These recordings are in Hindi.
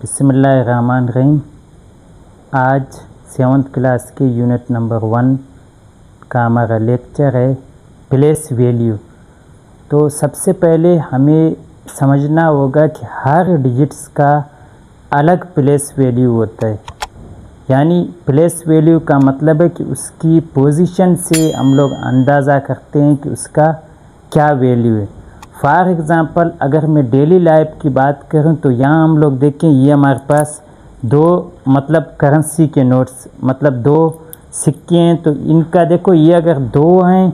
बिस्मिल्लाहिर्रहमानिर्रहीम। आज 7th क्लास के यूनिट नंबर 1 का हमारा लेक्चर है प्लेस वैल्यू। तो सबसे पहले हमें समझना होगा कि हर डिजिट्स का अलग प्लेस वैल्यू होता है। यानी प्लेस वैल्यू का मतलब है कि उसकी पोजीशन से हम लोग अंदाज़ा करते हैं कि उसका क्या वैल्यू है। फॉर एग्ज़ाम्पल अगर मैं डेली लाइफ की बात करूं तो यहाँ हम लोग देखें, ये हमारे पास दो करेंसी के नोट्स दो सिक्के हैं। तो इनका देखो, ये अगर दो हैं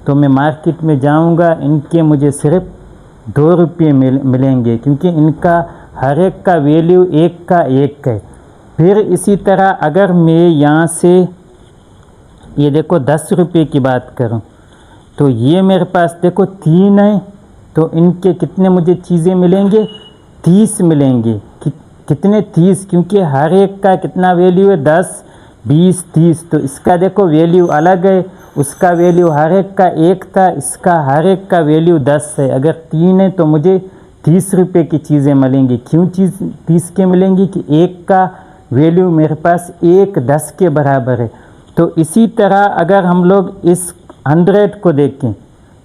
तो मैं मार्केट में जाऊंगा, इनके मुझे सिर्फ 2 रुपये मिलेंगे, क्योंकि इनका हर एक का वैल्यू एक का एक है। फिर इसी तरह अगर मैं यहाँ से ये देखो 10 रुपये की बात करूँ तो ये मेरे पास देखो 3 है, तो इनके कितने मुझे चीज़ें मिलेंगे, 30 मिलेंगे। कितने 30, क्योंकि हर एक का कितना वैल्यू है, 10, 20, 30। तो इसका देखो वैल्यू अलग है, उसका वैल्यू हर एक का 1 था, इसका हर एक का वैल्यू 10 है। अगर 3 है तो मुझे 30 रुपये की चीज़ें मिलेंगी। क्यों चीज़ 30 के मिलेंगी कि एक का वैल्यू मेरे पास 1 10 के बराबर है। तो इसी तरह अगर हम लोग इस 100 को देखें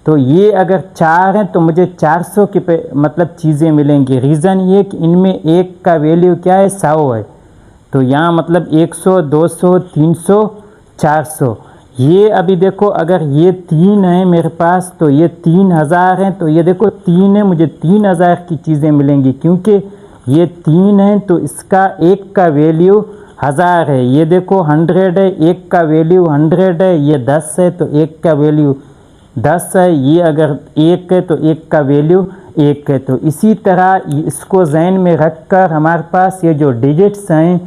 तो ये अगर 4 हैं तो मुझे 400 की चीज़ें मिलेंगी। रीज़न ये कि इनमें एक का वैल्यू क्या है, 100 है। तो यहाँ 100, 200, 300, 400। ये अभी देखो अगर ये 3 है मेरे पास तो ये 3000 हैं, तो ये देखो 3 है, मुझे 3000 की चीज़ें मिलेंगी। क्योंकि ये 3 है तो इसका एक का वैल्यू 1000 है। ये देखो 100 है, एक का वैल्यू 100 है। ये 10 है तो एक का वैल्यू 10 है। ये अगर 1 है तो एक का वैल्यू 1 है। तो इसी तरह इसको ज़हन में रखकर हमारे पास ये जो डिजिट्स हैं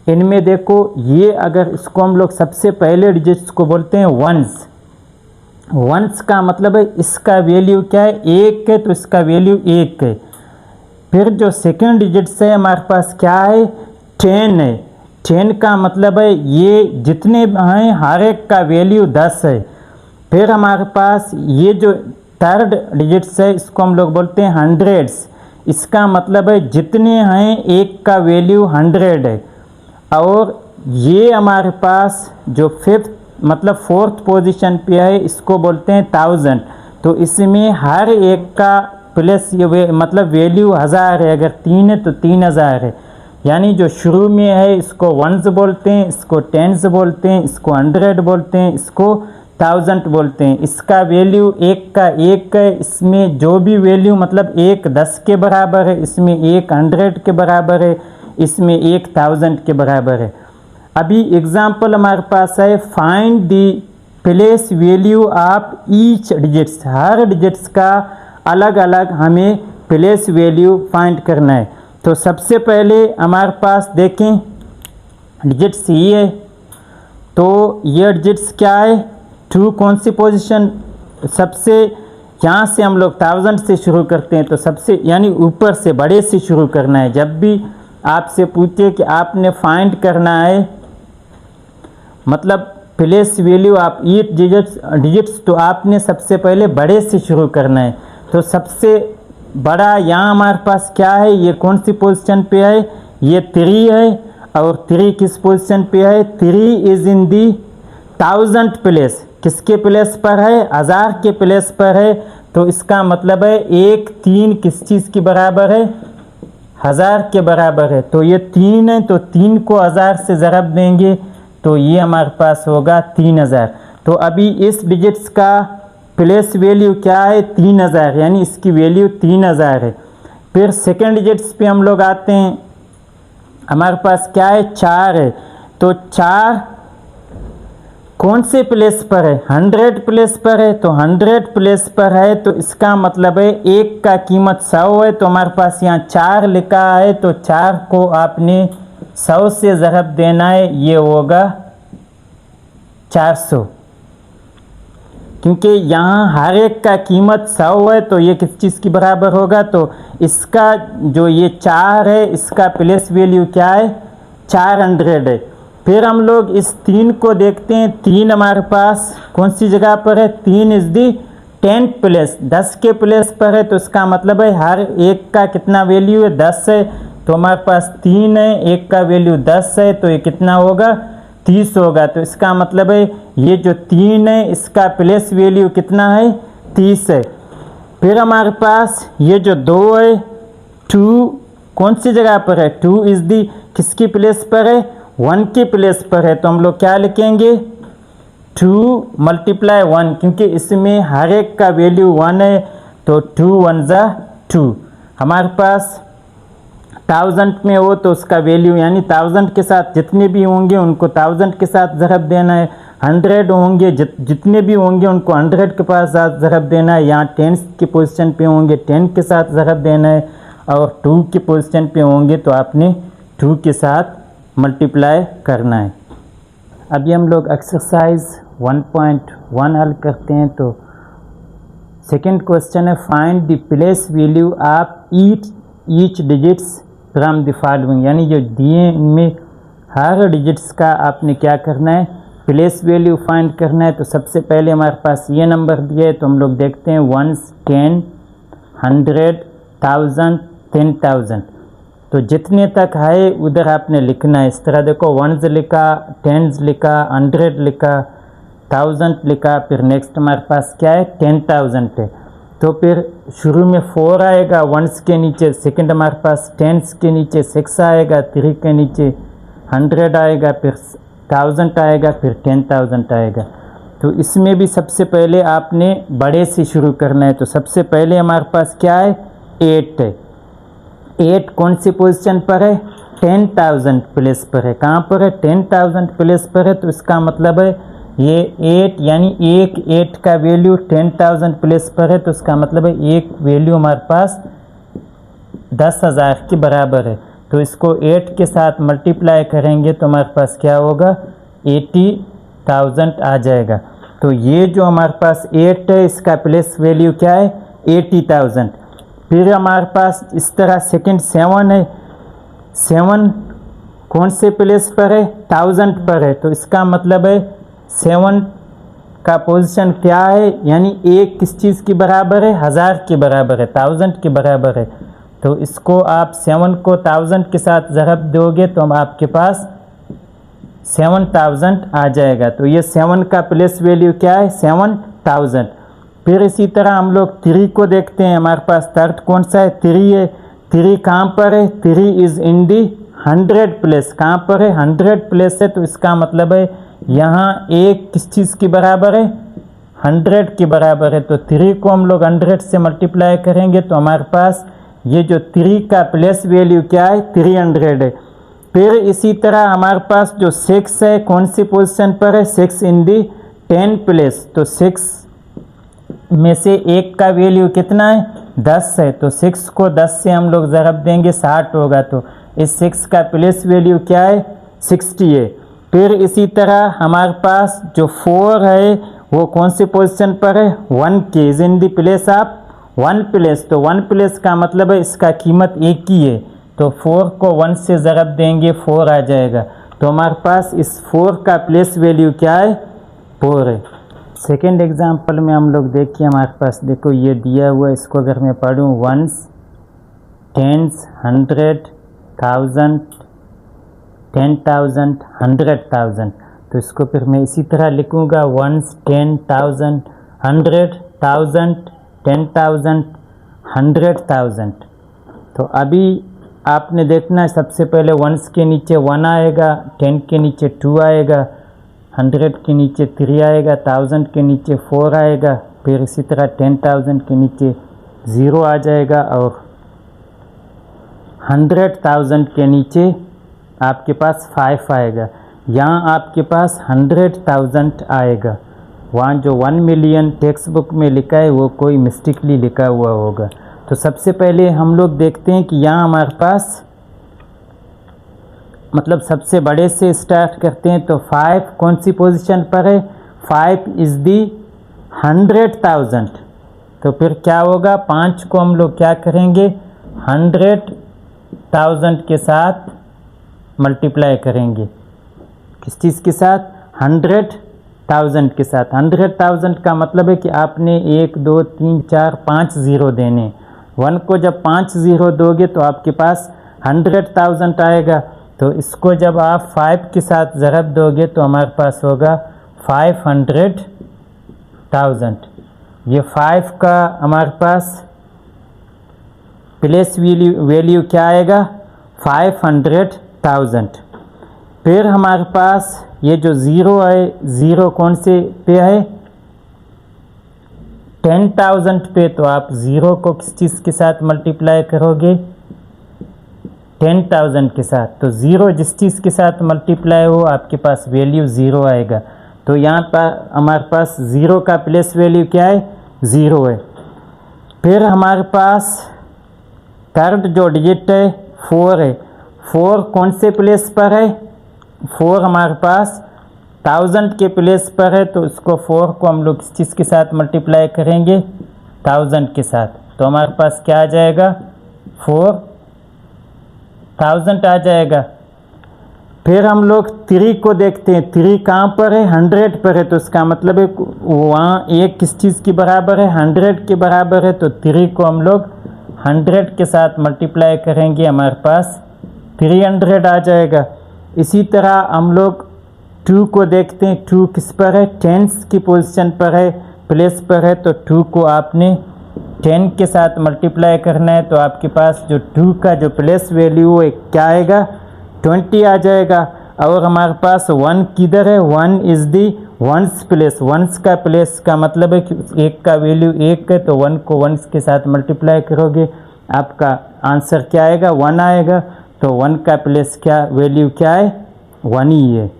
इनमें देखो, ये अगर इसको हम लोग सबसे पहले डिजिट्स को बोलते हैं वंस। वंस का मतलब है इसका वैल्यू क्या है, 1 है, तो इसका वैल्यू 1 है। फिर जो सेकंड डिजिट्स है हमारे पास क्या है, 10 है। 10 का मतलब है ये जितने हैं हर एक का वैल्यू 10 है। फिर हमारे पास ये जो थर्ड डिजिट्स है इसको हम लोग बोलते हैं 100s। इसका मतलब है जितने हैं एक का वैल्यू 100 है। और ये हमारे पास जो फोर्थ पोजीशन पे है इसको बोलते हैं 1000। तो इसमें हर एक का प्लस ये वैल्यू 1000 है। अगर 3 है तो 3000 है। यानी जो शुरू में है इसको वंस बोलते हैं, इसको टेंस बोलते हैं, इसको 100 बोलते हैं, इसको 1000 बोलते हैं। इसका वैल्यू एक का एक है। इसमें जो भी वैल्यू 1 10 के बराबर है, इसमें 1 100 के बराबर है, इसमें 1 1000 के बराबर है। अभी एग्जाम्पल हमारे पास है, find the place value of each digits. Her digits का अलग अलग हमें प्लेस वैल्यू फाइंड करना है। तो सबसे पहले हमारे पास देखें डिजिट्स ये है, तो ये डिजिट्स क्या है, 2 कौन सी पोजीशन, सबसे यहाँ से हम लोग 1000 से शुरू करते हैं। तो सबसे यानी ऊपर से बड़े से शुरू करना है। जब भी आपसे पूछे कि आपने फाइंड करना है place value of each digits, तो आपने सबसे पहले बड़े से शुरू करना है। तो सबसे बड़ा यहाँ हमारे पास क्या है, ये कौन सी पोजीशन पे है, ये 3 है। और 3 किस पोजीशन पे है, 3 इज़ इन दी 1000 प्लेस। किसके प्लेस पर है, 1000 के प्लेस पर है। तो इसका मतलब है 1 3 किस चीज़ के बराबर है, 1000 के बराबर है। तो ये 3 है, तो 3 को 1000 से ज़रब देंगे तो ये हमारे पास होगा 3000। तो अभी इस डिजिट्स का प्लेस वैल्यू क्या है, 3000, यानी इसकी वैल्यू 3000 है। फिर सेकंड डिजिट्स पे हम लोग आते हैं, हमारे पास क्या है, 4 है। तो 4 कौन से प्लेस पर है, 100 प्लेस पर है। तो 100 प्लेस पर है तो इसका मतलब है 1 का कीमत 100 है। तो हमारे पास यहाँ 4 लिखा है, तो 4 को आपने 100 से ज़रब देना है, ये होगा 400। क्योंकि यहाँ हर एक का कीमत 100 है, तो ये किस चीज़ की बराबर होगा, तो इसका जो ये 4 है इसका प्लेस वैल्यू क्या है, 400 है। फिर हम लोग इस 3 को देखते हैं। 3 हमारे पास कौन सी जगह पर है, 3 इज़ दी 10 प्लेस, 10 के प्लेस पर है। तो इसका मतलब है हर एक का कितना वैल्यू है, 10 है। तो हमारे पास 3 है, एक का वैल्यू 10 है, तो ये कितना होगा 30 होगा। तो इसका मतलब है ये जो 3 है इसका प्लेस वैल्यू कितना है 30 है। फिर हमारे पास ये जो 2 है 2 कौन सी जगह पर है 2 इज दी किसकी प्लेस पर है 1 की प्लेस पर है। तो हम लोग क्या लिखेंगे 2 × 1 क्योंकि इसमें हर एक का वैल्यू 1 है तो 2 1 ज़ा 2। हमारे पास 1000 में हो तो उसका वैल्यू यानी 1000 के साथ जितने भी होंगे उनको 1000 के साथ ज़रब देना है। 100 होंगे जितने भी होंगे उनको 100 के पास ज़रब देना है। यहाँ 10 की पोजीशन पे होंगे 10 के साथ ज़रब देना है और 2 की पोजीशन पे होंगे तो आपने 2 के साथ मल्टीप्लाई करना है। अभी हम लोग एक्सरसाइज 1.1 हल करते हैं। तो सेकंड क्वेश्चन है find the place value of each digits from the following, यानी जो दिए इनमें हर डिजिट्स का आपने क्या करना है प्लेस वैल्यू फाइंड करना है। तो सबसे पहले हमारे पास ये नंबर दिए है तो हम लोग देखते हैं 1 10 100 1000 10,000। तो जितने तक है उधर आपने लिखना है। इस तरह देखो 1s लिखा 10s लिखा 100 लिखा 1000 लिखा, फिर नेक्स्ट हमारे पास क्या है 10,000 है। तो फिर शुरू में 4 आएगा 1s के नीचे, सेकंड हमारे पास 10s के नीचे 6 आएगा, 3 के नीचे 100 आएगा, फिर 1000 आएगा, फिर 10,000 आएगा। तो इसमें भी सबसे पहले आपने बड़े से शुरू करना है। तो सबसे पहले हमारे पास क्या है 8 है। 8 कौन सी पोजीशन पर है 10,000 प्लेस पर है। कहाँ पर है 10,000 प्लेस पर है। तो इसका मतलब है ये 8 यानी एक 8 का वैल्यू 10,000 प्लेस पर है। तो इसका मतलब है एक वैल्यू हमारे पास 10,000 के बराबर है। तो इसको 8 के साथ मल्टीप्लाई करेंगे तो हमारे पास क्या होगा 80,000 आ जाएगा। तो ये जो हमारे पास 8 है इसका प्लेस वैल्यू क्या है 80,000। फिर हमारे पास इस तरह सेकंड 7 है। 7 कौन से प्लेस पर है 1000 पर है। तो इसका मतलब है 7 का पोजीशन क्या है यानी एक किस चीज़ की बराबर है 1000 के बराबर है 1000 के बराबर है। तो इसको आप 7 को 1000 के साथ ज़रब दोगे तो हम आपके पास 7000 आ जाएगा। तो ये 7 का प्लेस वैल्यू क्या है 7000। फिर इसी तरह हम लोग 3 को देखते हैं। हमारे पास थर्ड कौन सा है 3 है। 3 कहाँ पर है 3 इज़ इन दी 100 प्लेस। कहाँ पर है 100 प्लेस है। तो इसका मतलब है यहाँ एक किस चीज़ की बराबर है 100 के बराबर है। तो 3 को हम लोग 100 से मल्टीप्लाई करेंगे तो हमारे पास ये जो 3 का प्लेस वैल्यू क्या है 300 है। फिर इसी तरह हमारे पास जो 6 है कौन सी पोजीशन पर है 6 इन दी 10 प्लेस। तो 6 में से एक का वैल्यू कितना है 10 है। तो 6 को 10 से हम लोग ज़रब देंगे 60 होगा। तो इस 6 का प्लेस वैल्यू क्या है 60 है। फिर इसी तरह हमारे पास जो 4 है वो कौन सी पोजीशन पर है 1 के is in the place of 1 place. तो 1 प्लेस का मतलब है इसका कीमत एक ही है। तो 4 को 1 से ज़रब देंगे 4 आ जाएगा। तो हमारे पास इस 4 का प्लेस वैल्यू क्या है 4 है। सेकेंड एग्जाम्पल में हम लोग देखिए हमारे पास देखो ये दिया हुआ है। इसको अगर मैं पढ़ूँ 1s 10s 100 1000 10,000 100,000। तो इसको फिर मैं इसी तरह लिखूँगा 1s 10,000 100,000 10,000 100,000। तो अभी आपने देखना है सबसे पहले 1s के नीचे 1 आएगा, 10 के नीचे 2 आएगा, 100 के नीचे 3 आएगा, 1000 के नीचे 4 आएगा, फिर इसी तरह 10,000 के नीचे 0 आ जाएगा और 100,000 के नीचे आपके पास 5 आएगा। यहाँ आपके पास 100,000 आएगा। वहाँ जो 1 मिलियन टेक्स्ट बुक में लिखा है वो कोई मिस्टेकली लिखा हुआ होगा। तो सबसे पहले हम लोग देखते हैं कि यहाँ हमारे पास मतलब सबसे बड़े से स्टार्ट करते हैं। तो 5 कौन सी पोजीशन पर है 5 इज़ दी 100,000। तो फिर क्या होगा 5 को हम लोग क्या करेंगे 100,000 के साथ मल्टीप्लाई करेंगे। किस चीज़ के साथ 100,000 के साथ। 100,000 का मतलब है कि आपने 1 2 3 4 5 ज़ीरो देने। 1 को जब 5 ज़ीरो दोगे तो आपके पास 100,000 आएगा। तो इसको जब आप 5 के साथ ज़रब दोगे तो हमारे पास होगा 500,000। ये 5 का हमारे पास प्लेस वैल्यू क्या आएगा 500,000। फिर हमारे पास ये जो ज़ीरो है, ज़ीरो कौन से पे है 10,000 पे। तो आप ज़ीरो को किस चीज़ के साथ मल्टीप्लाई करोगे 10,000 के साथ। तो ज़ीरो जिस चीज़ के साथ मल्टीप्लाई हो आपके पास वैल्यू ज़ीरो आएगा। तो यहाँ पर हमारे पास ज़ीरो का प्लेस वैल्यू क्या है 0 है। फिर हमारे पास थर्ड जो डिजिट है 4 है। 4 कौन से प्लेस पर है 4 हमारे पास 1000 के प्लेस पर है। तो इसको 4 को हम लोग किस चीज़ के साथ मल्टीप्लाई करेंगे 1000 के साथ। तो हमारे पास क्या आ जाएगा 4000 आ जाएगा। फिर हम लोग 3 को देखते हैं। 3 कहाँ पर है 100 पर है। तो इसका मतलब है वहाँ एक किस चीज़ की बराबर है 100 के बराबर है। तो 3 को हम लोग 100 के साथ मल्टीप्लाई करेंगे हमारे पास 300 आ जाएगा। इसी तरह हम लोग 2 को देखते हैं। 2 किस पर है 10 की पोजीशन पर है प्लेस पर है। तो 2 को आपने 10 के साथ मल्टीप्लाई करना है। तो आपके पास जो 2 का जो प्लेस वैल्यू है क्या आएगा 20 आ जाएगा। और हमारे पास 1 किधर है 1 is the ones place. Ones का प्लेस का मतलब है कि एक का वैल्यू 1 है। तो 1 को वंस के साथ मल्टीप्लाई करोगे आपका आंसर क्या आएगा 1 आएगा। तो 1 का प्लेस क्या वैल्यू क्या है 1 ही है।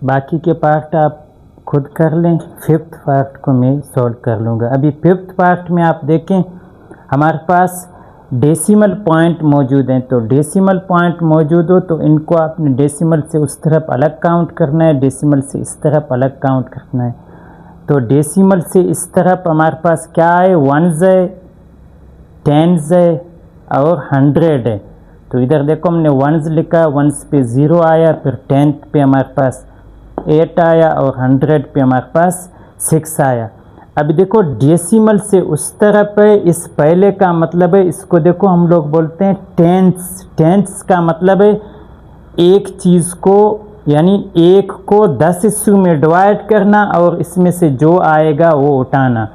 बाकी के पार्ट आप खुद कर लें। 5th पार्ट को मैं सॉल्व कर लूँगा। अभी 5th पार्ट में आप देखें हमारे पास डेसिमल पॉइंट मौजूद हैं। तो डेसिमल पॉइंट मौजूद हो तो इनको आपने डेसिमल से उस तरफ अलग काउंट करना है, डेसिमल से इस तरफ अलग काउंट करना है। तो डेसिमल से इस तरफ हमारे पास क्या है 1s है 10s है और 100 है। तो इधर देखो हमने 1s लिखा, 1s पे 0 आया, फिर 10th पे हमारे पास 8 आया और 100 पे हमारे पास 6 आया। अभी देखो डेसिमल से उस तरफ है, इस पहले का मतलब है इसको देखो हम लोग बोलते हैं टेंथ्स। टेंथ्स का मतलब है एक चीज़ को यानी एक को 10 हिस्सों में डिवाइड करना और इसमें से जो आएगा वो उठाना।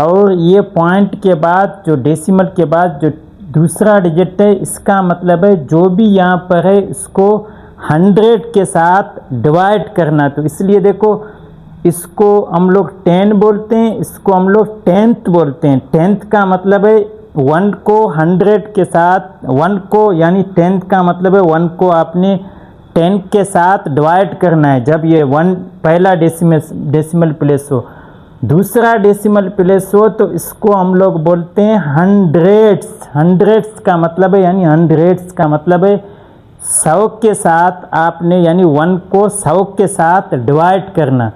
और ये पॉइंट के बाद जो डेसिमल के बाद जो दूसरा डिजिट है इसका मतलब है जो भी यहाँ पर है इसको 100 के साथ डिवाइड करना। तो इसलिए देखो इसको हम लोग 10 बोलते हैं, इसको हम लोग 10th बोलते हैं। 10th का मतलब है 1 को 100 के साथ 1 को यानी 10th का मतलब है 1 को आपने 10 के साथ डिवाइड करना है जब ये 1 पहला डेसिमल प्लेस हो। दूसरा डेसिमल प्लेस हो तो इसको हम लोग बोलते हैं हंड्रेड्स। हंड्रेड्स का मतलब है यानी हंड्रेड्स का मतलब है 100 के साथ आपने यानी 1 को 100 के साथ डिवाइड करना।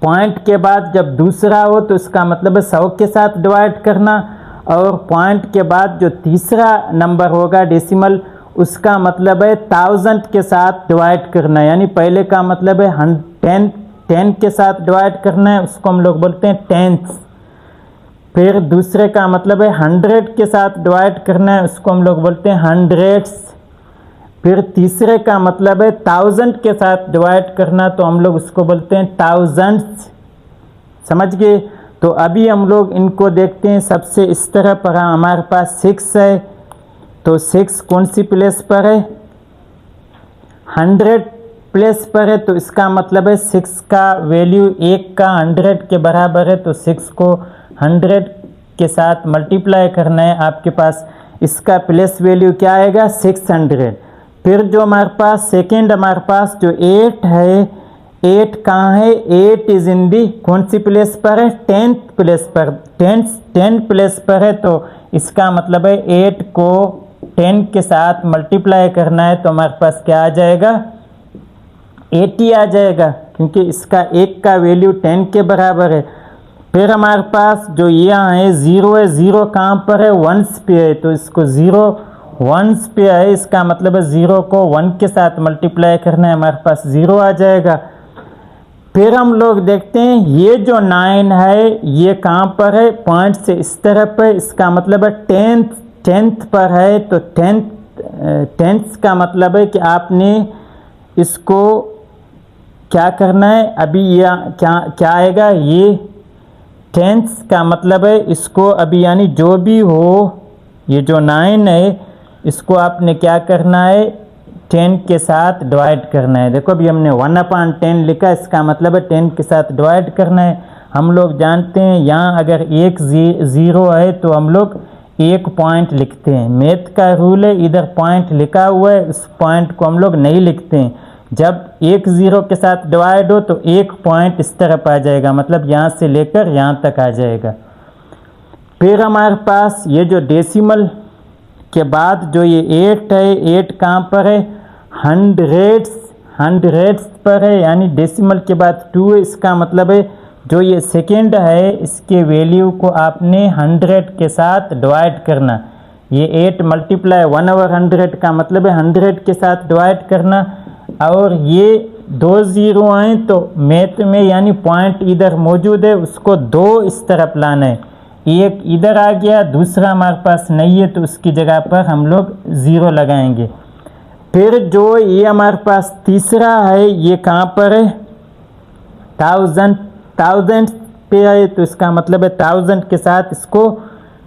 पॉइंट के बाद जब दूसरा हो तो इसका मतलब है 100 के साथ डिवाइड करना। और पॉइंट के बाद जो तीसरा नंबर होगा डेसिमल उसका मतलब है 1000 के साथ डिवाइड करना। यानी पहले का मतलब है 10 के साथ डिवाइड करना है, उसको हम लोग बोलते हैं टेंथ्स। फिर दूसरे का मतलब है 100 के साथ डिवाइड करना है, उसको हम लोग बोलते हैं हंड्रेड्स। फिर तीसरे का मतलब है 1000 के साथ डिवाइड करना, तो हम लोग उसको बोलते हैं थाउजेंड्स। समझ गए? तो अभी हम लोग इनको देखते हैं। सबसे इस तरह पर हमारे पास 6 है, तो 6 कौन सी प्लेस पर है? 100 प्लेस पर है। तो इसका मतलब है 6 का वैल्यू 1 का 100 के बराबर है। तो 6 को 100 के साथ मल्टीप्लाई करना है, आपके पास इसका प्लेस वैल्यू क्या आएगा? 600। फिर जो हमारे पास सेकेंड हमारे पास जो 8 है, 8 कहाँ है? 8 इज इन दी कौन सी प्लेस पर है? 10th प्लेस पर। 10 प्लेस पर है। तो इसका मतलब है 8 को 10 के साथ मल्टीप्लाई करना है, तो हमारे पास क्या आ जाएगा? 80 आ जाएगा, क्योंकि इसका 1 का वैल्यू 10 के बराबर है। फिर हमारे पास जो यहाँ है 0 है, 0 कहाँ पर है? 1s पे है। तो इसको 0 1s पे है, इसका मतलब है 0 को 1 के साथ मल्टीप्लाई करना है, हमारे पास 0 आ जाएगा। फिर हम लोग देखते हैं ये जो 9 है ये कहाँ पर है? पॉइंट से इस तरफ है, इसका मतलब है 10th पर है तो 10th का मतलब है कि आपने इसको क्या करना है। अभी ये क्या आएगा, ये 10th का मतलब है इसको अभी यानी जो भी हो, ये जो 9 है इसको आपने क्या करना है, 10 के साथ डिवाइड करना है। देखो अभी हमने 1/10 लिखा, इसका मतलब है 10 के साथ डिवाइड करना है। हम लोग जानते हैं यहाँ अगर एक ज़ीरो है तो हम लोग एक पॉइंट लिखते हैं। मैथ का रूल है, इधर पॉइंट लिखा हुआ है, उस पॉइंट को हम लोग नहीं लिखते हैं। जब एक ज़ीरो के साथ डिवाइड हो तो एक पॉइंट इस तरफ आ जाएगा, मतलब यहाँ से लेकर यहाँ तक आ जाएगा। फिर हमारे पास ये जो डेसिमल के बाद जो ये 8 है, 8 कहाँ पर है, हंड्रेड्स पर है, यानी डेसिमल के बाद 2 है। इसका मतलब है जो ये सेकेंड है इसके वैल्यू को आपने 100 के साथ डिवाइड करना। ये 8 मल्टीप्लाई 1/100 का मतलब है 100 के साथ डिवाइड करना। और ये 2 ज़ीरो हैं तो मैथ में यानी पॉइंट इधर मौजूद है, उसको 2 इस तरफ लाना है। एक इधर आ गया, दूसरा हमारे पास नहीं है तो उसकी जगह पर हम लोग 0 लगाएंगे। फिर जो ये हमारे पास तीसरा है ये कहाँ पर है, थाउजेंड पे है, तो इसका मतलब है 1000 के साथ इसको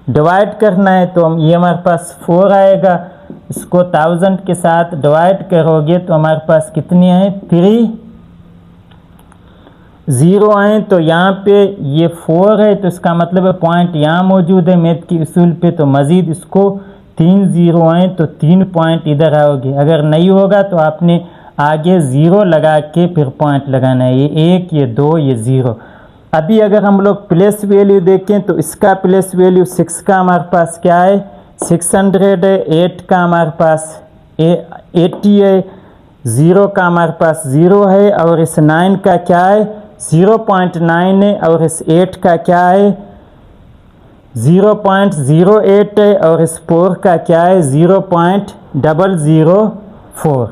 डिवाइड करना है। तो हम ये हमारे पास 4 आएगा, इसको 1000 के साथ डिवाइड करोगे तो हमारे पास कितनी है, 3 ज़ीरो आए। तो यहाँ पे ये 4 है तो इसका मतलब है पॉइंट यहाँ मौजूद है मैथ की उसूल पे, तो मज़ीद इसको 3 ज़ीरो आए तो 3 पॉइंट इधर आओगे। अगर नहीं होगा तो आपने आगे 0 लगा के फिर पॉइंट लगाना है, ये 1, ये 2, ये 0। अभी अगर हम लोग प्लेस वैल्यू देखें तो इसका प्लेस वैल्यू 6 का हमारे पास क्या है, 600 है। 8 का हमारे पास 80 है। 0 का हमारे पास 0 है। और इस 9 का क्या है, 0.9 है। और इस 8 का क्या है, 0.08 है। और इस 4 का क्या है, 0.004।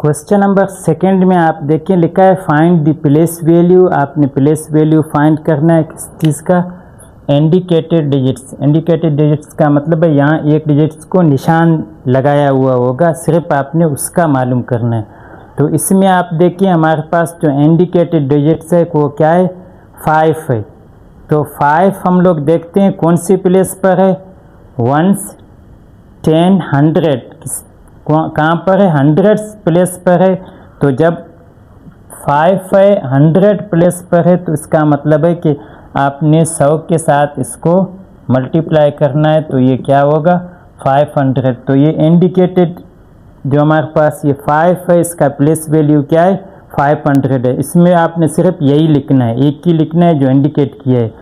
क्वेश्चन नंबर 2 में आप देखें लिखा है फाइंड द प्लेस वैल्यू। आपने प्लेस वैल्यू फाइंड करना है किस चीज़ का, इंडिकेटेड डिजिट्स। इंडिकेटेड डिजिट्स का मतलब है यहाँ एक डिजिट्स को निशान लगाया हुआ होगा, सिर्फ आपने उसका मालूम करना है। तो इसमें आप देखिए हमारे पास जो इंडिकेटेड डिजिट्स है वो क्या है, 5 है। तो 5 हम लोग देखते हैं कौन सी प्लेस पर है, 1, 10, 100 कहाँ पर है, 100 प्लेस पर है। तो जब 5 है 100 प्लेस पर है तो इसका मतलब है कि आपने 100 के साथ इसको मल्टीप्लाई करना है, तो ये क्या होगा, 500। तो ये इंडिकेटेड जो हमारे पास ये 5 है इसका प्लेस वैल्यू क्या है, 500 है। इसमें आपने सिर्फ यही लिखना है, एक ही लिखना है जो इंडिकेट किया है।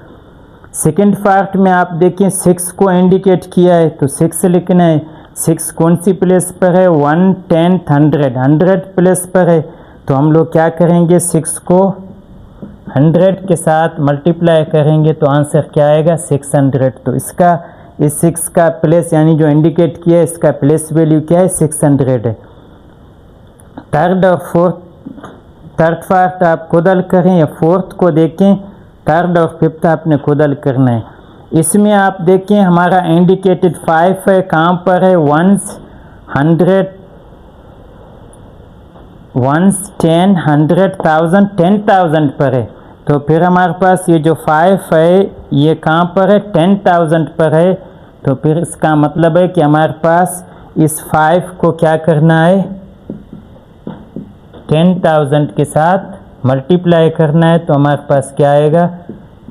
सेकेंड पार्ट में आप देखें 6 को इंडिकेट किया है तो 6 लिखना है। 6 कौन सी प्लेस पर है, 1, 10, 100 प्लेस पर है। तो हम लोग क्या करेंगे, 6 को 100 के साथ मल्टीप्लाई करेंगे तो आंसर क्या आएगा, 600। तो इसका इस 6 का प्लेस यानी जो इंडिकेट किया है इसका प्लेस वैल्यू क्या है, 600 है। थर्ड पार्ट आप खुद हल करें या फोर्थ को देखें, थर्ड और फिफ्थ आपने खुद हल करना है। इसमें आप देखें हमारा इंडिकेटेड 5 है, कहाँ पर है, 1, 10, 100, 1000, 10,000 पर है। तो फिर हमारे पास ये जो 5 है ये कहाँ पर है, 10,000 पर है। तो फिर इसका मतलब है कि हमारे पास इस 5 को क्या करना है, 10,000 के साथ मल्टीप्लाई करना है। तो हमारे पास क्या आएगा,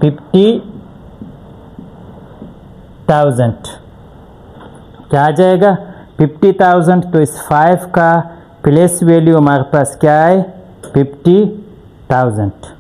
50,000 क्या आ जाएगा, 50,000। तो इस 5 का प्लेस वैल्यू हमारे पास क्या है, 50,000।